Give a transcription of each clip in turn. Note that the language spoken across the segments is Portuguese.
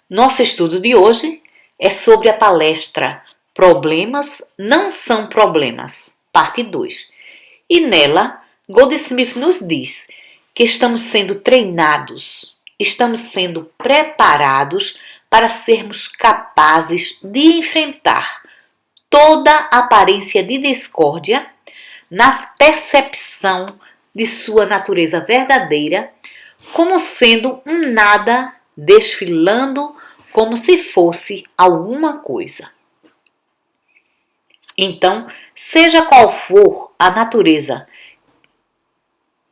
Nosso estudo de hoje é sobre a palestra Problemas não são problemas, parte 2. E nela, Goldsmith nos diz que estamos sendo treinados, estamos sendo preparados para sermos capazes de enfrentar toda aparência de discórdia na percepção de sua natureza verdadeira, como sendo um nada desfilando como se fosse alguma coisa. Então, seja qual for a natureza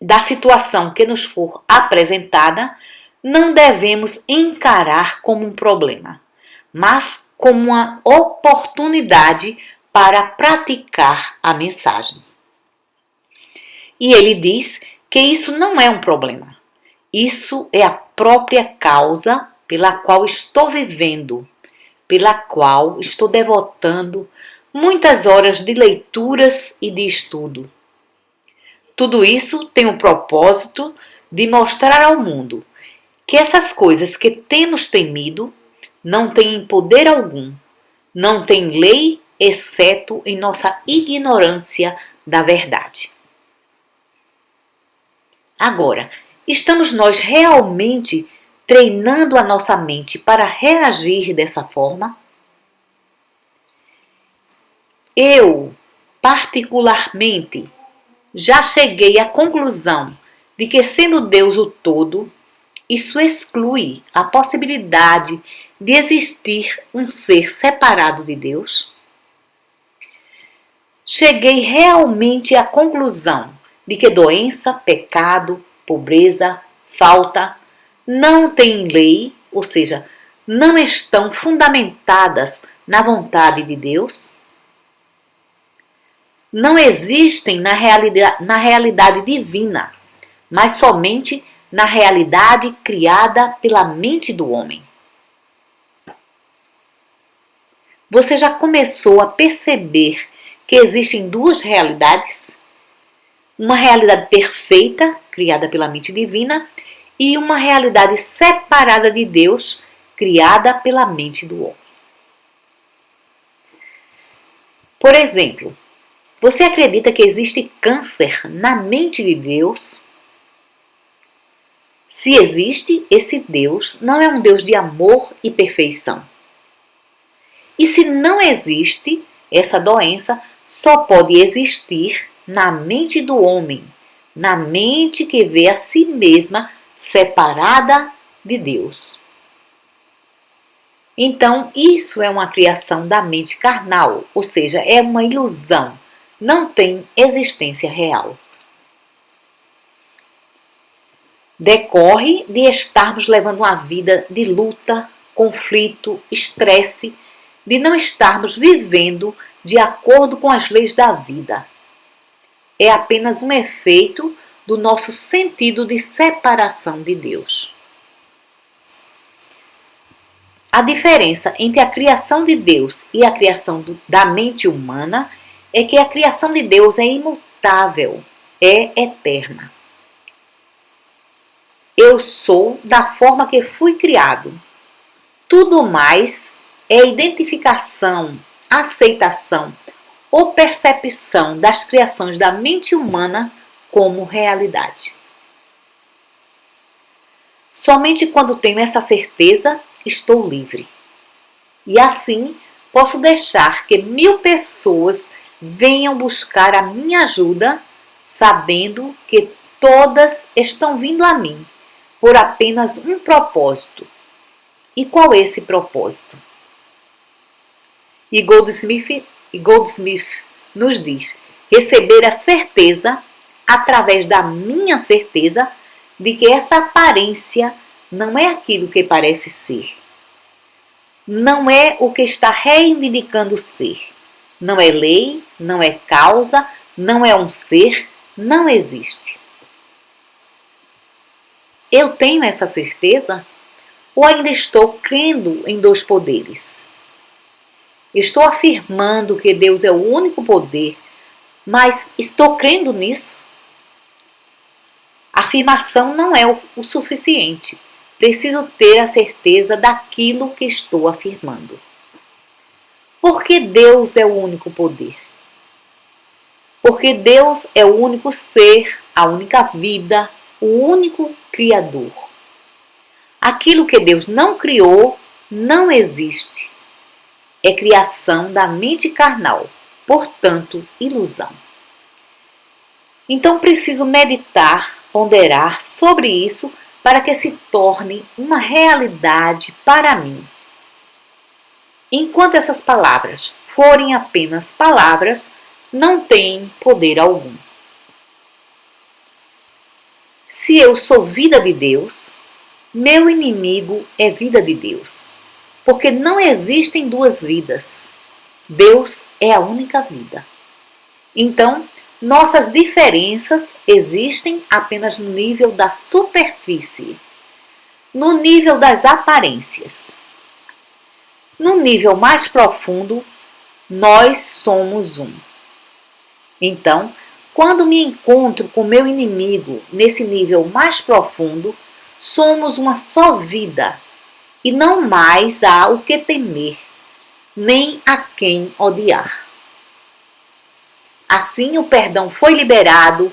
da situação que nos for apresentada, não devemos encarar como um problema, mas como uma oportunidade para praticar a mensagem. E ele diz que isso não é um problema. Isso é a própria causa pela qual estou vivendo, pela qual estou devotando muitas horas de leituras e de estudo. Tudo isso tem o propósito de mostrar ao mundo que essas coisas que temos temido não têm poder algum, não têm lei, exceto em nossa ignorância da verdade. Agora, estamos nós realmente treinando a nossa mente para reagir dessa forma? Eu, particularmente, já cheguei à conclusão de que, sendo Deus o todo, isso exclui a possibilidade de existir um ser separado de Deus. Cheguei realmente à conclusão de que doença, pecado, pobreza, falta não têm lei, ou seja, não estão fundamentadas na vontade de Deus. Não existem na realidade divina, mas somente na realidade criada pela mente do homem. Você já começou a perceber que existem duas realidades? Uma realidade perfeita, criada pela mente divina, e uma realidade separada de Deus, criada pela mente do homem. Por exemplo, você acredita que existe câncer na mente de Deus? Se existe, esse Deus não é um Deus de amor e perfeição. E se não existe, essa doença só pode existir na mente do homem, na mente que vê a si mesma separada de Deus. Então, isso é uma criação da mente carnal, ou seja, é uma ilusão, não tem existência real. Decorre de estarmos levando uma vida de luta, conflito, estresse, de não estarmos vivendo de acordo com as leis da vida. É apenas um efeito do nosso sentido de separação de Deus. A diferença entre a criação de Deus e a criação da mente humana é que a criação de Deus é imutável, é eterna. Eu sou da forma que fui criado. Tudo mais é identificação, aceitação ou percepção das criações da mente humana como realidade. Somente quando tenho essa certeza, estou livre. E assim, posso deixar que 1000 pessoas venham buscar a minha ajuda, sabendo que todas estão vindo a mim por apenas um propósito. E qual é esse propósito? E Goldsmith nos diz: receber a certeza, através da minha certeza, de que essa aparência não é aquilo que parece ser. Não é o que está reivindicando ser. Não é lei, não é causa, não é um ser, não existe. Eu tenho essa certeza? Ou ainda estou crendo em dois poderes? Estou afirmando que Deus é o único poder, mas estou crendo nisso? A afirmação não é o suficiente. preciso ter a certeza daquilo que estou afirmando. Porque Deus é o único poder. Porque Deus é o único ser, a única vida, o único Criador. Aquilo que Deus não criou não existe. É criação da mente carnal, portanto, ilusão. Então preciso meditar, ponderar sobre isso para que se torne uma realidade para mim. Enquanto essas palavras forem apenas palavras, não têm poder algum. Se eu sou vida de Deus, meu inimigo é vida de Deus, porque não existem duas vidas. Deus é a única vida. Então, nossas diferenças existem apenas no nível da superfície, no nível das aparências. No nível mais profundo, nós somos um. Então, quando me encontro com meu inimigo nesse nível mais profundo, somos uma só vida e não mais há o que temer, nem a quem odiar. Assim o perdão foi liberado,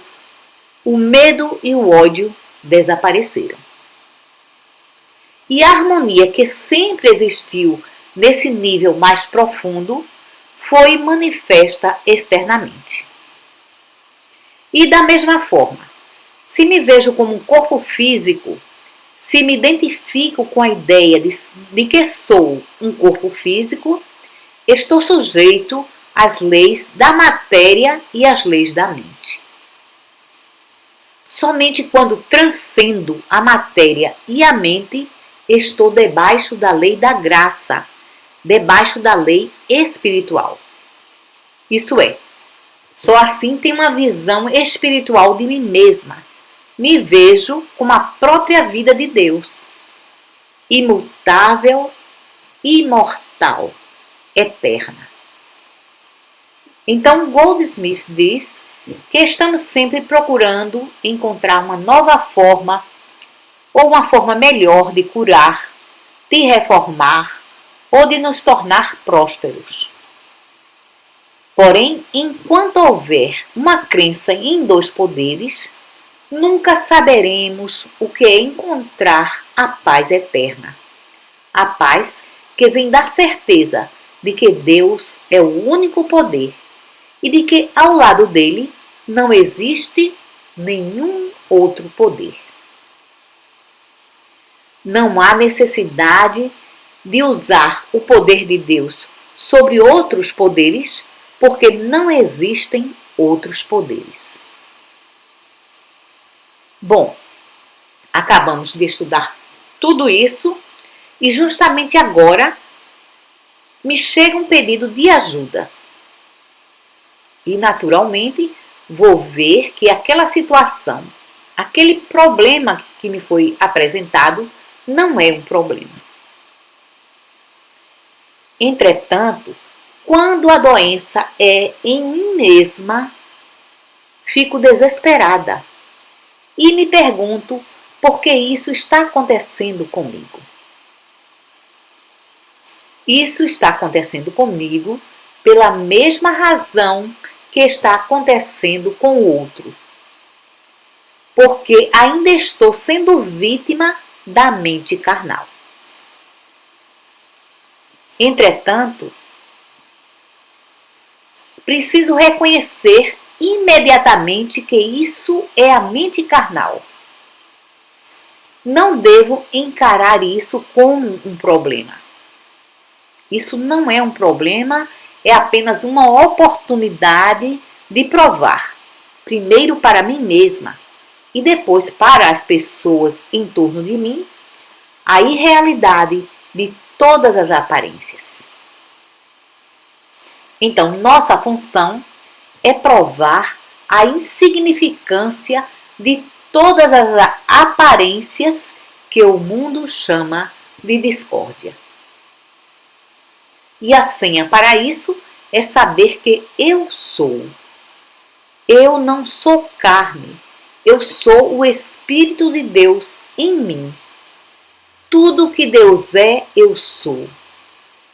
o medo e o ódio desapareceram. E a harmonia que sempre existiu nesse nível mais profundo foi manifesta externamente. E da mesma forma, se me vejo como um corpo físico, se me identifico com a ideia de que sou um corpo físico, estou sujeito às leis da matéria e às leis da mente. Somente quando transcendo a matéria e a mente, estou debaixo da lei da graça, debaixo da lei espiritual. Isso é, só assim tenho uma visão espiritual de mim mesma. Me vejo como a própria vida de Deus, imutável, imortal, eterna. Então Goldsmith diz que estamos sempre procurando encontrar uma nova forma ou uma forma melhor de curar, de reformar ou de nos tornar prósperos. Porém, enquanto houver uma crença em dois poderes, nunca saberemos o que é encontrar a paz eterna. A paz que vem da certeza de que Deus é o único poder e de que ao lado dele não existe nenhum outro poder. Não há necessidade de usar o poder de Deus sobre outros poderes, porque não existem outros poderes. Bom, acabamos de estudar tudo isso e justamente agora me chega um pedido de ajuda. E naturalmente vou ver que aquela situação, aquele problema que me foi apresentado, não é um problema. Entretanto, quando a doença é em mim mesma, fico desesperada e me pergunto por que isso está acontecendo comigo. Isso está acontecendo comigo pela mesma razão que está acontecendo com o outro. Porque ainda estou sendo vítima da mente carnal. Entretanto, preciso reconhecer imediatamente que isso é a mente carnal. Não devo encarar isso como um problema. Isso não é um problema, é apenas uma oportunidade de provar, primeiro para mim mesma e depois para as pessoas em torno de mim, a irrealidade de todas as aparências. Então, nossa função é provar a insignificância de todas as aparências que o mundo chama de discórdia. E a senha para isso é saber que eu sou. Eu não sou carne, eu sou o Espírito de Deus em mim. tudo que Deus é, eu sou.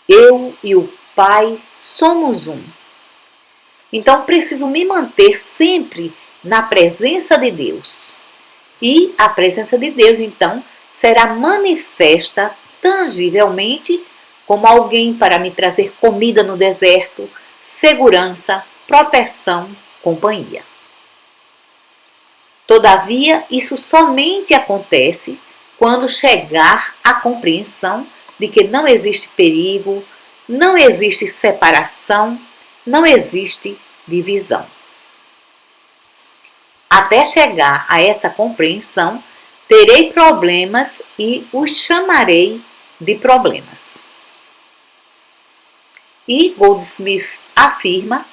Eu e o Pai somos um. Então preciso me manter sempre na presença de Deus. E a presença de Deus, então, será manifesta tangivelmente como alguém para me trazer comida no deserto, segurança, proteção, companhia. Todavia, isso somente acontece quando chegar à compreensão de que não existe perigo, não existe separação, não existe divisão. Até chegar a essa compreensão, terei problemas e os chamarei de problemas. E Goldsmith afirma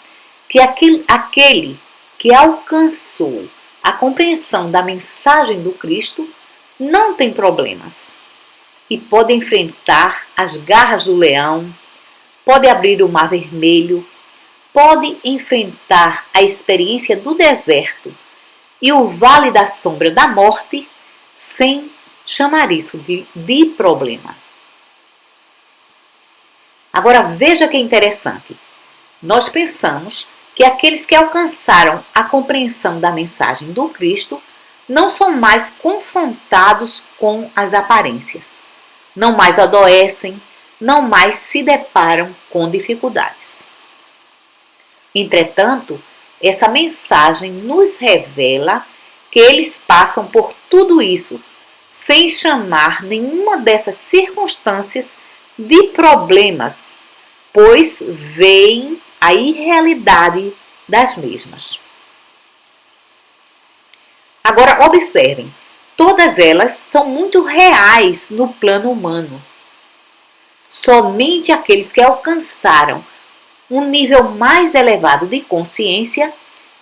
que aquele que alcançou a compreensão da mensagem do Cristo não tem problemas e pode enfrentar as garras do leão, pode abrir o mar vermelho, pode enfrentar a experiência do deserto e o vale da sombra da morte sem chamar isso de problema. Agora veja que interessante. Nós pensamos que aqueles que alcançaram a compreensão da mensagem do Cristo não são mais confrontados com as aparências, não mais adoecem, não mais se deparam com dificuldades. Entretanto, essa mensagem nos revela que eles passam por tudo isso sem chamar nenhuma dessas circunstâncias de problemas, pois veem a irrealidade das mesmas. Agora observem, todas elas são muito reais no plano humano. Somente aqueles que alcançaram um nível mais elevado de consciência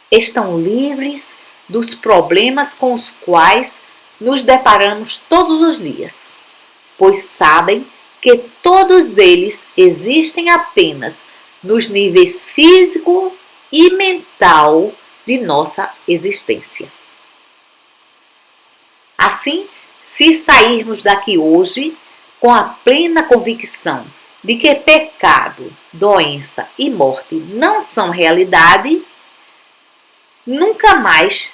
estão livres dos problemas com os quais nos deparamos todos os dias, pois sabem que todos eles existem apenas nos níveis físico e mental de nossa existência. Assim, se sairmos daqui hoje com a plena convicção de que pecado, doença e morte não são realidade, nunca mais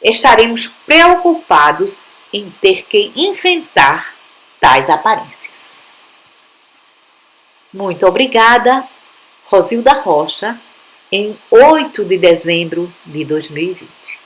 estaremos preocupados em ter que enfrentar tais aparências. Muito obrigada, Rosilda Rocha, em 8 de dezembro de 2020.